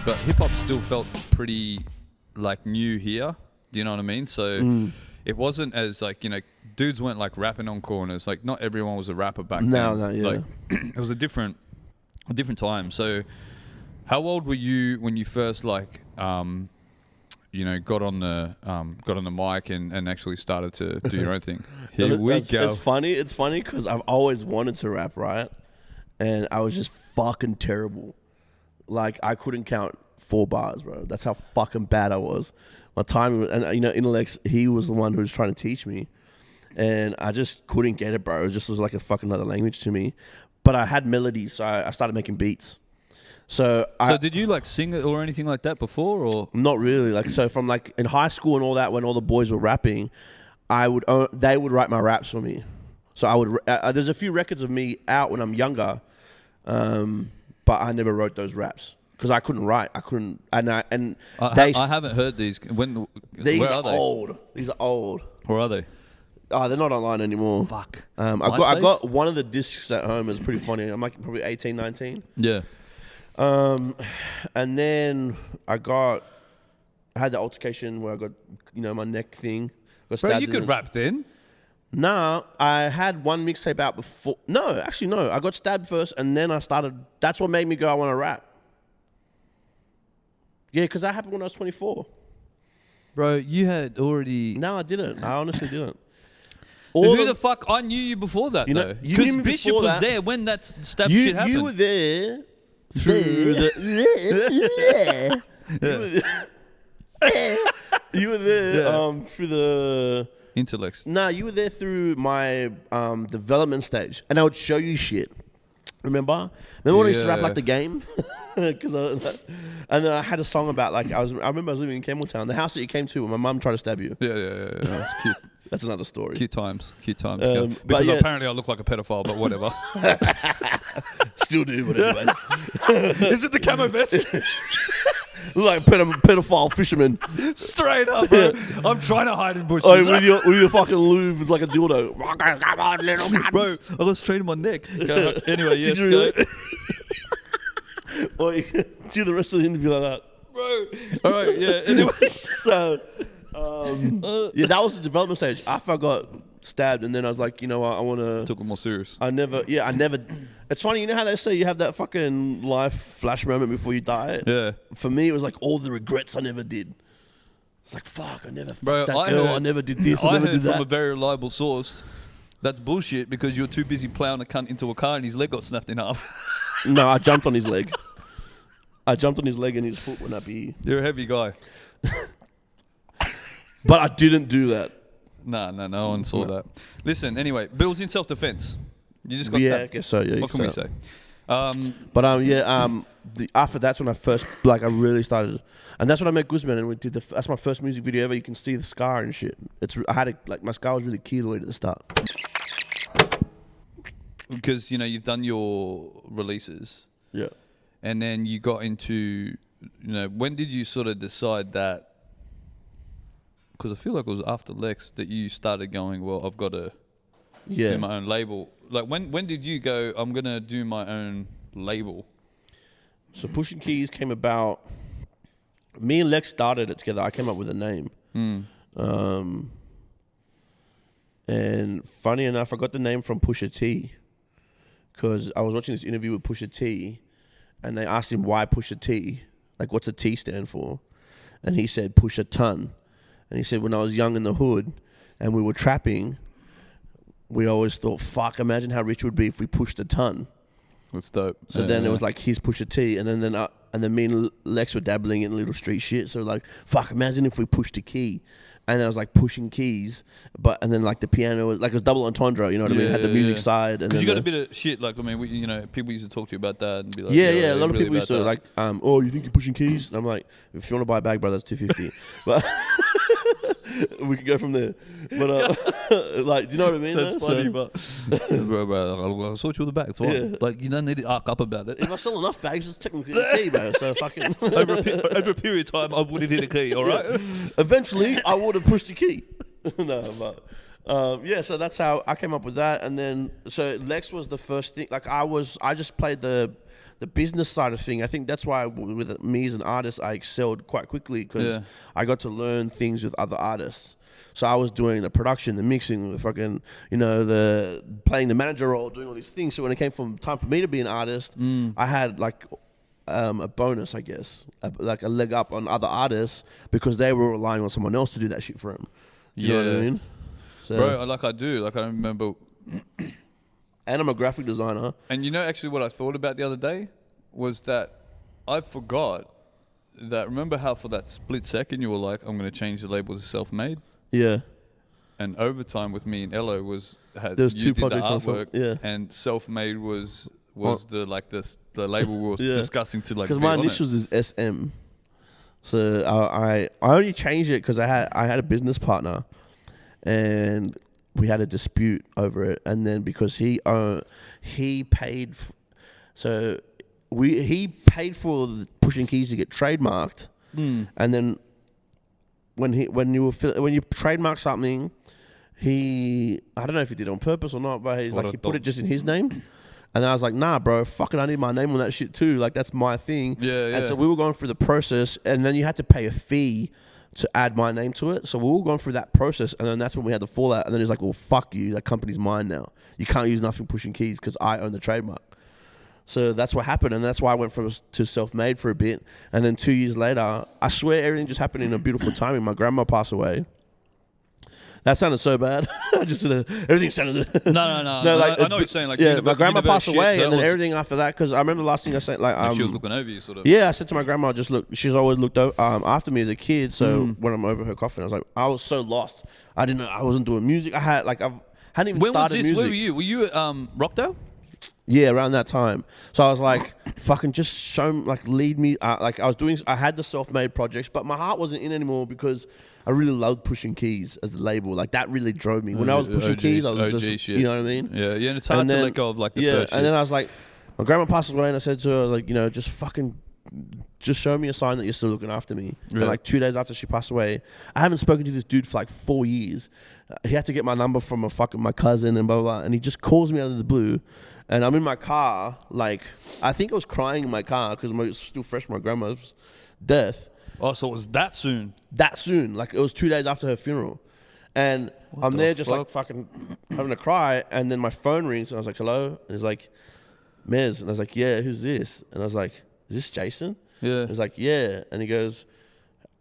but hip hop still felt pretty like new here. Do you know what I mean? So it wasn't as like, you know, dudes weren't like rapping on corners. Like not everyone was a rapper back then. No, yeah. Like it was a different time. So how old were you when you first like, you know, got on the mic and actually started to do your own thing? Here we go. It's funny because I've always wanted to rap, right? And I was just fucking terrible. Like I couldn't count 4 bars, bro. That's how fucking bad I was. My time, and you know, Intellex, he was the one who was trying to teach me, and I just couldn't get it, bro. It just was like a fucking other language to me. But I had melodies, so I started making beats. So did you like sing it or anything like that before, or not really? Like so, from like in high school and all that, when all the boys were rapping, they would write my raps for me. So I would. There's a few records of me out when I'm younger, but I never wrote those raps. Because I couldn't write, I haven't heard these. These where are they? old. These are old. Where are they? Oh, they're not online anymore. Fuck. I got one of the discs at home. It's pretty funny. I'm like probably 18, 19. Yeah. And then I had the altercation where I got, you know, my neck thing. Bro, you could rap then. Nah, I had one mixtape out before. No, actually no. I got stabbed first, and then I started. That's what made me go, I want to rap. Yeah, because that happened when I was 24. Bro, you had already... No, I didn't. I honestly didn't. Who the fuck? I knew you before that, though. Because Bishop was there when that stab shit happened. You were there through the... You were there through the... Intellects. Nah, you were there through my development stage. And I would show you shit. Remember when I used to rap like the game? And then I had a song about like I remember I was living in Campbelltown, the house that you came to when my mum tried to stab you. Yeah. That's cute. That's another story. Cute times. Because apparently I look like a pedophile, but whatever. Still do, but anyways. Is it the camo vest? Look like a pedophile fisherman. Straight up, bro. I'm trying to hide in bushes. Oh, with your fucking lube with like a dildo. Come on, little guns. Bro, I got straight in my neck. Anyway, yes, go. Really? Well, do the rest of the interview like that. Bro. All right, yeah. Anyway. So, yeah, that was the development stage. After I got stabbed, and then I was like, you know what, I want to... Took it more serious. I never... It's funny, you know how they say you have that fucking life flash moment before you die? Yeah. For me, it was like all the regrets I never did. It's like, fuck, I never fucked that girl, I never did this, I never did that. From a very reliable source, that's bullshit because you're too busy plowing a cunt into a car and his leg got snapped in half. No, I jumped on his leg. And his foot went up here. You're a heavy guy. But I didn't do that. No one saw that. Listen, anyway, but it was in self-defense. You just got stabbed. Yeah, I guess so. Yeah, what can we say? After that's when I first, like, I really started, and that's when I met Guzman, and we did that's my first music video ever. You can see the scar and shit. My scar was really keloid at the start. Because, you know, you've done your releases. Yeah. And then you got into, you know, when did you sort of decide that? Because I feel like it was after Lex that you started going, well, I've got to do my own label. Like, when did you go, I'm going to do my own label? So Pushing Keys came about, me and Lex started it together. I came up with a name. And funny enough, I got the name from Pusha T. Because I was watching this interview with Pusha T, and they asked him why Pusha T, like what's a T stand for? And he said push a ton. And he said when I was young in the hood and we were trapping, we always thought, fuck, imagine how rich it would be if we pushed a ton. That's dope. So then it was like, here's Pusha T, and then me and Lex were dabbling in little street shit. So like, fuck, imagine if we pushed a key. And then I was like pushing keys, and then like the piano was like, it was double entendre, you know what I mean? It had the music side. Because you got a bit of shit, like, I mean, you know, people used to talk to you about that and be like, a lot of people used to like, oh, you think you're pushing keys? And I'm like, if you want to buy a bag, bro, that's $250. But we could go from there. But like, do you know what I mean? That's funny, but bro, I'll sort you with the bags. Like, you don't need to arc up about it. If I sell enough bags, it's technically a key, bro. So fucking over a period of time, I would have hit a key. All right. Eventually, I would have pushed the key. No, Yeah, so that's how I came up with that, and then so Lex was the first thing. Like I just played the business side of thing. I think that's why with me as an artist, I excelled quite quickly because I got to learn things with other artists. So I was doing the production, the mixing, the fucking, the playing the manager role, doing all these things. So when it came time for me to be an artist, I had like a bonus, I guess, like a leg up on other artists because they were relying on someone else to do that shit for them. Do you know what I mean? So, bro, I do. Like I remember. And I'm a graphic designer. And actually what I thought about the other day was that I forgot that, remember how for that split second you were like, I'm going to change the label to Self-Made? Yeah. And Overtime with me and Ello There's two you did the projects artwork, and Self-Made was the label we were discussing to like. Because my initials is SM. So I only changed it because I had a business partner, and we had a dispute over it, and then because he paid, he paid for the Pushing Keys to get trademarked, and then when you trademark something, I don't know if he did it on purpose or not, but he put it just in his name. And then I was like, nah, bro, fucking I need my name on that shit too. Like, that's my thing. Yeah. And so we were going through the process, and then you had to pay a fee to add my name to it. So we were going through that process, and then that's when we had the fallout. And then he's like, well, fuck you. That company's mine now. You can't use Nothing Pushing Keys because I own the trademark. So that's what happened, and that's why I went to Self-Made for a bit. And then 2 years later, I swear everything just happened in a beautiful timing. My grandma passed away. That sounded so bad. I just everything sounded. No. Like, I know what you're saying. Like, yeah, my grandma passed away, and then everything after that. Because I remember the last thing I said, like she was looking over you, sort of. Yeah, I said to my grandma, just look. She's always looked after me as a kid. So when I'm over her coffin, I was like, I was so lost. I didn't know. I wasn't doing music. I hadn't even when started was this? music. Where were you? Were you at Rockdale? Yeah, around that time. So I was like, fucking just show me, like lead me. I had the Self-Made projects, but my heart wasn't in anymore because I really loved Pushing Keys as the label. Like that really drove me. When I was pushing Keys, I was just, shit. you know what I mean? Yeah, and it's hard to let go of like the first shit. And then I was like, my grandma passed away, and I said to her, like, just show me a sign that you're still looking after me. Yeah. And like 2 days after she passed away, I haven't spoken to this dude for like 4 years. He had to get my number from my cousin and blah, blah, blah. And he just calls me out of the blue. And I'm in my car, like, I think I was crying in my car because I was still fresh from my grandma's death. Oh, so it was that soon? That soon. Like, it was 2 days after her funeral. And I'm there just, like, fucking having a cry. And then my phone rings, and I was like, hello? And he's like, Mez. And I was like, yeah, who's this? And I was like, is this Jason? Yeah. He's like, yeah. And he goes,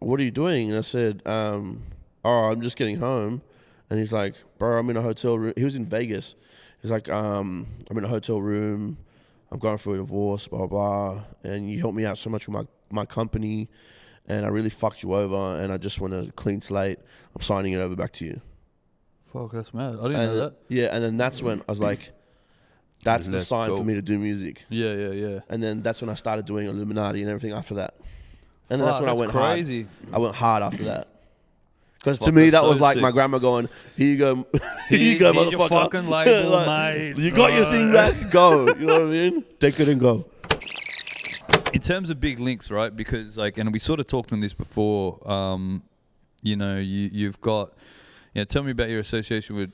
what are you doing? And I said, I'm just getting home. And he's like, bro, I'm in a hotel room. He was in Vegas. He's like, I'm in a hotel room. I'm going through a divorce, blah, blah. And you helped me out so much with my company. And I really fucked you over. And I just want a clean slate. I'm signing it over back to you. Fuck, that's mad. I didn't know that. Yeah, and then that's when I was like, that's the sign for me to do music. Yeah. And then that's when I started doing Illuminati and everything after that. And then that's when I went crazy. hard. I went hard after that. Because to me, that was like my grandma going, here you go, motherfucker. Your fucking label, mate. You got your thing back, go. You know what I mean? Take it and go. In terms of big links, right? Because like, and we sort of talked on this before, you've got, tell me about your association with,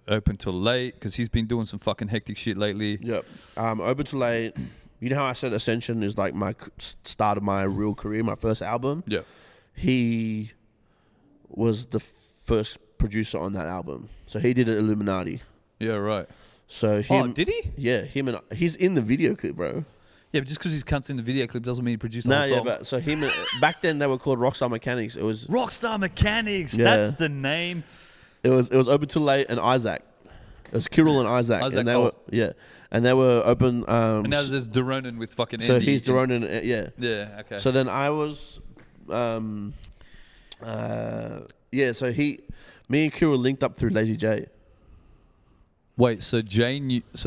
Open Till Late, because he's been doing some fucking hectic shit lately. Yep. Open Till Late, you know how I said Ascension is like my start of my real career, my first album? Yeah. He was the first producer on that album. So he did Illuminati. Yeah, right. So did he? Yeah, he's in the video clip, bro. Yeah, but just because he's cunts in the video clip doesn't mean he produced the whole song. But so back then they were called Rockstar Mechanics. It was Rockstar Mechanics. Yeah. That's the name. It was Open Till Late and Isaac. It was Kirill and Isaac. And they were open. And now there's Deronin with fucking Andy. So he's Deronin. Yeah. Yeah. Okay. So then I was. So me and Kirill linked up through Lazy J. Wait, so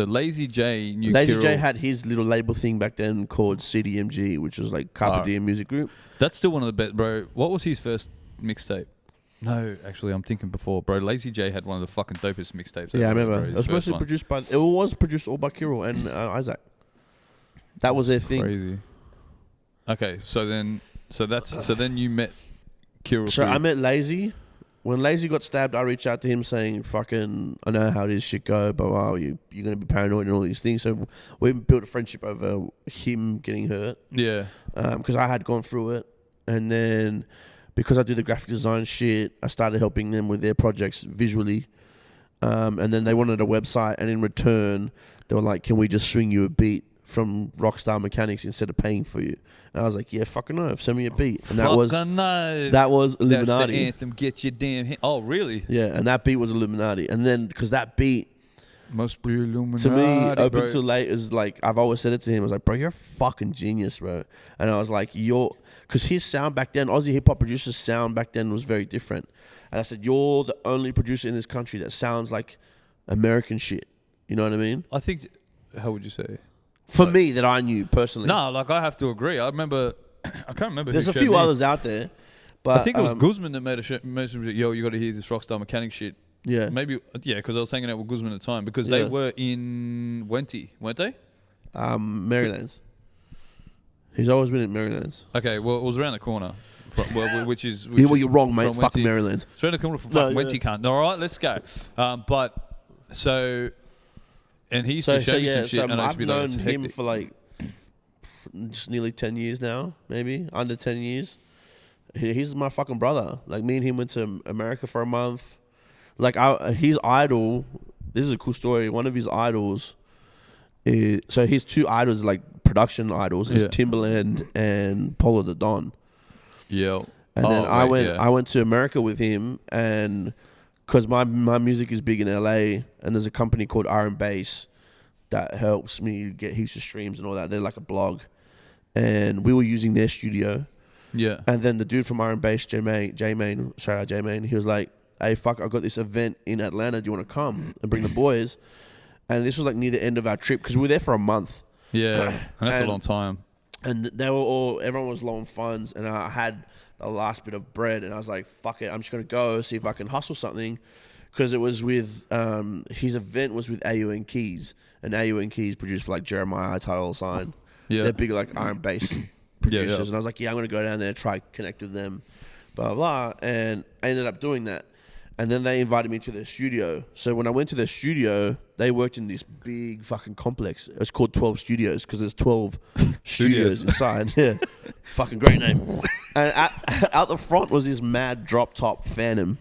Lazy J knew Lazy Kirill. J had his little label thing back then called CDMG, which was like Carpe Diem Music Group. That's still one of the best, bro. What was his first mixtape? No, actually, I'm thinking before, bro. Lazy J had one of the fucking dopest mixtapes. Yeah, I remember. It was mostly produced by. It was produced all by Kirill and Isaac. That was their thing. Crazy. Okay, so then you met Kirill. So I met Lazy, when Lazy got stabbed, I reached out to him saying, fucking, I know how this shit go, but you're going to be paranoid and all these things. So we built a friendship over him getting hurt. Yeah. Because I had gone through it. And then because I do the graphic design shit, I started helping them with their projects visually. And then they wanted a website, and in return, they were like, can we just swing you a beat from Rockstar Mechanics instead of paying for you? And I was like, yeah, fucking no, send me a beat. And that was Illuminati. That's the anthem, get your damn hand. Oh, really? Yeah, and that beat was Illuminati. And then, because that beat, must be Illuminati, to me, Open bro. Too Late is like, I've always said it to him, I was like, bro, you're a fucking genius, bro. And I was like, because his sound back then, Aussie hip hop producers' sound back then was very different. And I said, you're the only producer in this country that sounds like American shit. You know what I mean? I think, how would you say? For me, that I knew personally. No, like I have to agree. I remember, I can't remember. There's who a showed few me. others out there, but I think it was Guzman that made yo, you got to hear this Rockstar Mechanic shit. Yeah. Maybe, yeah, because I was hanging out with Guzman at the time because they were in Wenty, weren't they? Marylands. He's always been in Marylands. Okay, well, it was around the corner, which is. Yeah, well, you're wrong, mate. Fucking Wenty. Marylands. It's around the corner from fucking Wenty, cunt. All right, let's go. But so, and he used to show me some shit, and I used to be like, I've known him for like just nearly 10 years now, maybe under 10 years. He's my fucking brother. Like, me and him went to America for a month. Like, his idol. This is a cool story. One of his idols. So his two idols, like production idols, is Timbaland and Polo the Don. Yeah. And then I went to America with him, and because my music is big in LA, and there's a company called Iron Bass that helps me get heaps of streams and all that. They're like a blog, and we were using their studio. Yeah. And then the dude from Iron Bass, J-Main, shout out J-Main, he was like, hey, fuck, I got this event in Atlanta. Do you want to come and bring the boys? And this was like near the end of our trip because we were there for a month. Yeah, and that's a long time. And everyone was low on funds, and I had the last bit of bread, and I was like, fuck it, I'm just going to go see if I can hustle something. Because it was with, his event was with AUN Keys, and AUN Keys produced for like Jeremiah, Title Sign. Yeah. They're big like Iron Bass producers. And I was like, yeah, I'm going to go down there, try connect with them, blah, blah, blah. And I ended up doing that. And then they invited me to their studio. So when I went to their studio, they worked in this big fucking complex. It's called 12 Studios because there's 12 studios inside. Yeah. Fucking great name. And out the front was this mad drop top Phantom.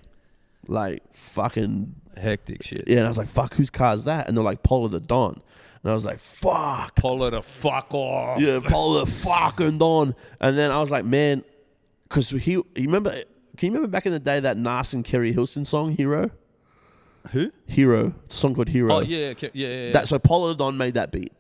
Like fucking hectic shit. Yeah, and I was like, fuck, whose car is that? And they're like, Polo the Don. And I was like, fuck. Polo the fuck off. Yeah, Polo the fucking Don. And then I was like, man, because can you remember back in the day that Nas and Kerry Hilson song, Hero? Who? Hero. It's a song called Hero. Oh, yeah. So Polo the Don made that beat,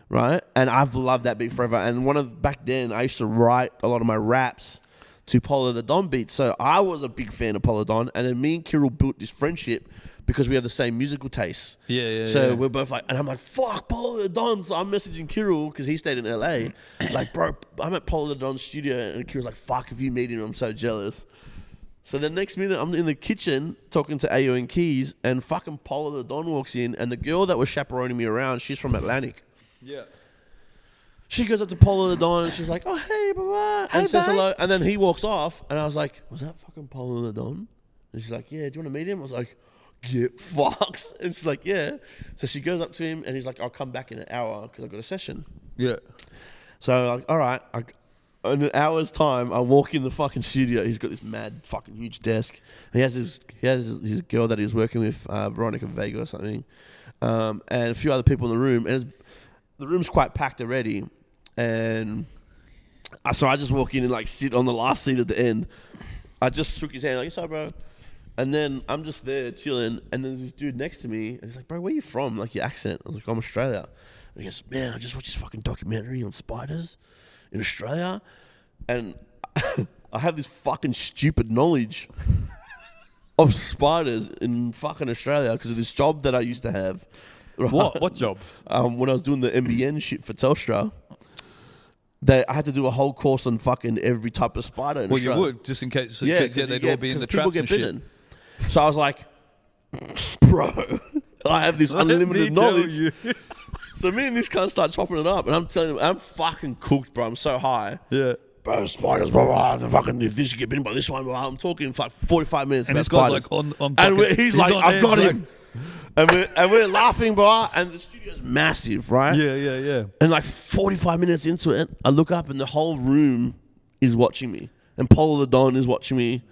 right? And I've loved that beat forever. And back then, I used to write a lot of my raps to Polo the Don beats. So I was a big fan of Polo Don. And then me and Kirill built this friendship because we have the same musical tastes. Yeah. So we're both like, and I'm like, fuck Polo the Don. So I'm messaging Kirill because he stayed in LA. Like, bro, I'm at Polo the Don's studio. And Kirill's like, fuck, if you meet him, I'm so jealous. So the next minute, I'm in the kitchen talking to AUN Keys, and fucking Polo the Don walks in, and the girl that was chaperoning me around, she's from Atlantic. Yeah. She goes up to Polo the Don, and she's like, oh, hey, blah, and says hello. And then he walks off, and I was like, was that fucking Polo the Don? And she's like, yeah, do you want to meet him? I was like, get fucked. And she's like, yeah. So she goes up to him, and he's like, I'll come back in an hour because I've got a session. Yeah. So I'm like, all right. In an hour's time, I walk in the fucking studio. He's got this mad fucking huge desk. And he has his girl that he's working with, Veronica Vega or something, and a few other people in the room. And the room's quite packed already. And so I just walk in and like sit on the last seat at the end. I just shook his hand like, "Yes, bro." And then I'm just there chilling. And then there's this dude next to me, and he's like, "Bro, where you from? Like your accent?" I was like, "I'm Australia." And he goes, "Man, I just watched this fucking documentary on spiders in Australia, and I have this fucking stupid knowledge of spiders in fucking Australia because of this job that I used to have." Right? What job? When I was doing the MBN shit for Telstra, I had to do a whole course on fucking every type of spider in Australia. You would, just in case. They'd all be in the traps and shit. So I was like, bro, I have this unlimited knowledge. So me and this cunt start chopping it up, and I'm telling him, I'm fucking cooked, bro. I'm so high. Yeah. bro, spiders, blah, blah, the fucking, if this get bitten by this one, blah, I'm talking for like 45 minutes And about this guy's spiders. like He's like, on I've edge, got like- him. And we're laughing, bro, and the studio's massive, right? Yeah. And like 45 minutes into it, I look up and the whole room is watching me. And Polo the Don is watching me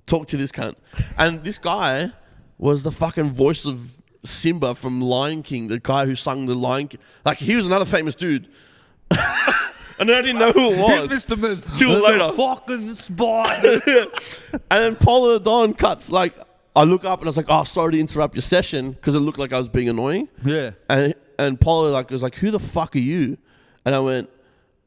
talk to this cunt. And this guy was the fucking voice of Simba from Lion King, the guy who sung the Lion King. Like, he was another famous dude. And I didn't know who it was. Here's Mr. Mez. Till later. Fucking spider. And then Polo the Don cuts, like, I look up and I was like, oh, sorry to interrupt your session, because it looked like I was being annoying. Yeah. And Polo was like, who the fuck are you? And I went,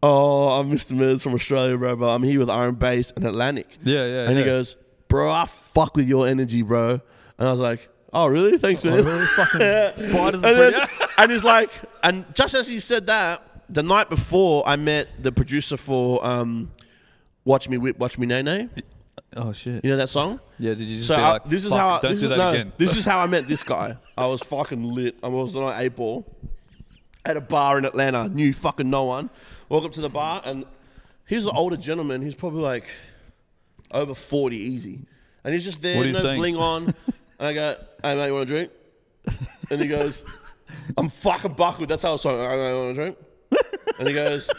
oh, I'm Mr. Mez from Australia, bro. But I'm here with Iron Bass and Atlantic. Yeah. And he goes, bro, I fuck with your energy, bro. And I was like, oh, really? Thanks, man. really? Fucking spiders are and, pretty. and he's like, and just as he said that, the night before, I met the producer for Watch Me Whip, Watch Me Nay Nay. Oh, shit. You know that song? Yeah, did you just So be like, this is fuck, how don't do that again? This is how I met this guy. I was fucking lit. I was on an 8-ball at a bar in Atlanta. Knew fucking no one. Walk up to the bar and he's an older gentleman. He's probably like over 40 easy. And he's just there, What are you no saying? bling on. And I go, hey mate, you want a drink? And he goes, I'm fucking buckled. That's how I was talking. Hey, mate, you want a drink? And he goes,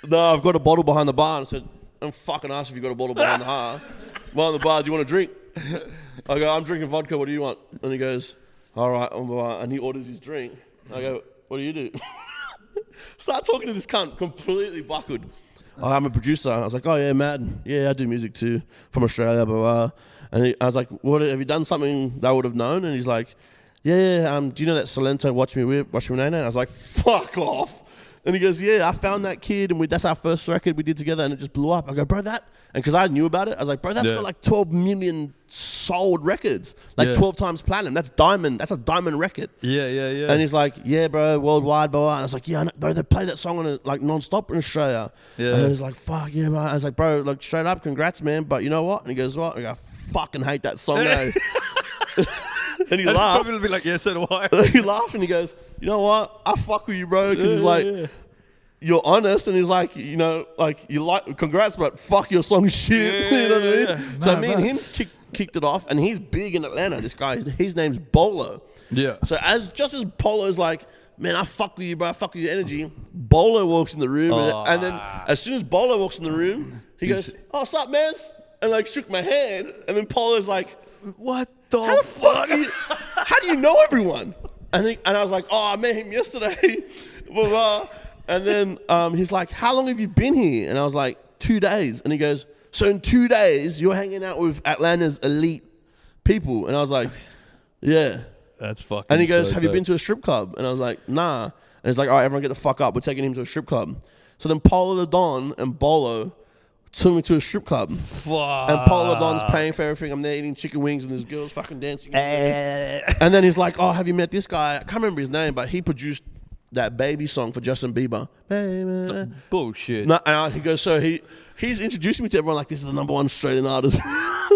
no, I've got a bottle behind the bar. And I said, I'm fucking asked if you got a bottle behind the bar. Behind the bar, do you want a drink? I go, I'm drinking vodka. What do you want? And he goes, all right. And he orders his drink. I go, what do you do? Start talking to this cunt, completely buckled. Oh, I'm a producer. I was like, oh yeah, mad. Yeah, I do music too, from Australia, blah, blah. And I was like, what, have you done something they would have known? And he's like, yeah, do you know that Salento, Watch Me Whip, Watch Me Nay Nay? And I was like, fuck off. And he goes, yeah, I found that kid, and that's our first record we did together, and it just blew up. I go, bro, and because I knew about it, I was like, bro, that's got like 12 million sold records, like 12 times platinum. That's diamond. That's a diamond record. Yeah. And he's like, yeah, bro, worldwide, blah, blah. And I was like, yeah, I know, bro, they play that song on it like non-stop in Australia. Yeah. And he was like, fuck, yeah, bro. I was like, bro, like, straight up, congrats, man. But you know what? And he goes, what? And I go, I fucking hate that song, eh? And he laughed. Probably be like, yeah, so do I. He laughed and he goes, you know what? I fuck with you, bro. Because he's like, you're honest. And he's like, you know, like, you like, congrats, but fuck your song shit. You know what I mean? Yeah. So me and him kicked it off. And he's big in Atlanta, this guy. His name's Bolo. Yeah. So just as Polo's like, man, I fuck with you, bro. I fuck with your energy. Bolo walks in the room. And then as soon as Bolo walks in the room, he goes, oh, what's up, man? And like shook my hand. And then Polo's like, What the how the fuck? fuck? How do you know everyone? And I was like, oh, I met him yesterday. Blah, blah. And then he's like, how long have you been here? And I was like, 2 days. And he goes, so in 2 days, you're hanging out with Atlanta's elite people? And I was like, yeah. That's fucking. And he goes, so have you dope. been to a strip club? And I was like, nah. And he's like, all right, everyone get the fuck up. We're taking him to a strip club. So then Polo the Don and Bolo took me to a strip club. Fuck. And Polo Don's paying for everything. I'm there eating chicken wings and there's girls fucking dancing. And then he's like, oh, have you met this guy? I can't remember his name, but he produced that Baby song for Justin Bieber. Baby. Bullshit. No, and he goes, so he's introducing me to everyone like, this is the #1 Australian artist.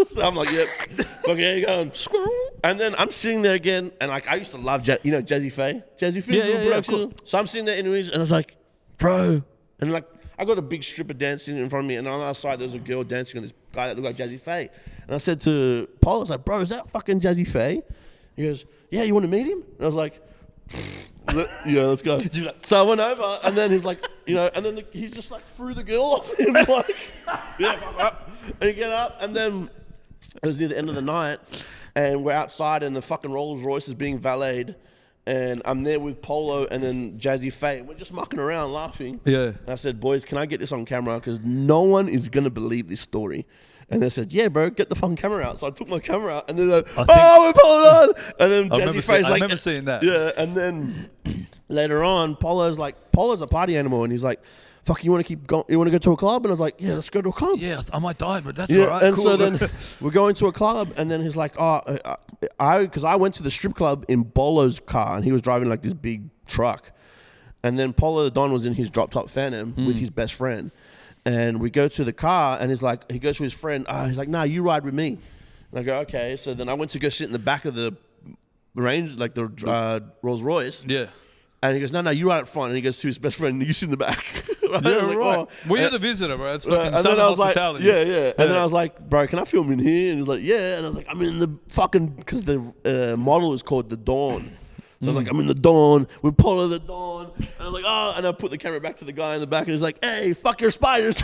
So I'm like, yep. Okay, you going. And then I'm sitting there again, and like I used to love, Jazzy Faye. Jazzy Faye, of course. So I'm sitting there anyways, and I was like, bro. And like, I got a big stripper dancing in front of me, and on the other side, there was a girl dancing on this guy that looked like Jazzy Faye. And I said to Paul, I was like, bro, is that fucking Jazzy Faye? He goes, yeah, you want to meet him? And I was like, yeah, let's go. So I went over, and then he's like, you know, and then he's just like threw the girl off him, like, yeah, fuck up. And he get up, and then it was near the end of the night, and we're outside, and the fucking Rolls Royce is being valeted, and I'm there with Polo and then Jazzy Faye. We're just mucking around, laughing. Yeah. And I said, boys, can I get this on camera? Because no one is going to believe this story. And they said, yeah, bro, get the fucking camera out. So I took my camera out, and they're like, oh, we're pulling on. And then Jazzy Faye's like, I remember seeing that. yeah. And then later on, Polo's a party animal, and he's like, fuck, you want to keep going? You want to go to a club? And I was like, yeah, let's go to a club. Yeah, I might die, but that's Yeah, all right. and cool. so then we're going to a club, and then he's like, because I went to the strip club in Bolo's car, and he was driving like this big truck, and then Polo the Don was in his drop top Phantom with his best friend, and we go to the car, and he goes to his friend, he's like, nah, you ride with me, and I go, okay. So then I went to go sit in the back of the Range, like the Rolls Royce, Yeah. and he goes, no, you ride up front, and he goes to his best friend, you sit in the back. right? Yeah, I was like, right. oh. Well, you're the visitor, bro. It's fucking And southern then I was like, hospitality. yeah. And then I was like, bro, can I film in here? And he's like, yeah. And I was like, I'm in the fucking, because the model is called the Dawn. So I was like, I'm in the Dawn with Polo the Dawn. And I was like, oh, and I put the camera back to the guy in the back and he's like, hey, fuck your spiders.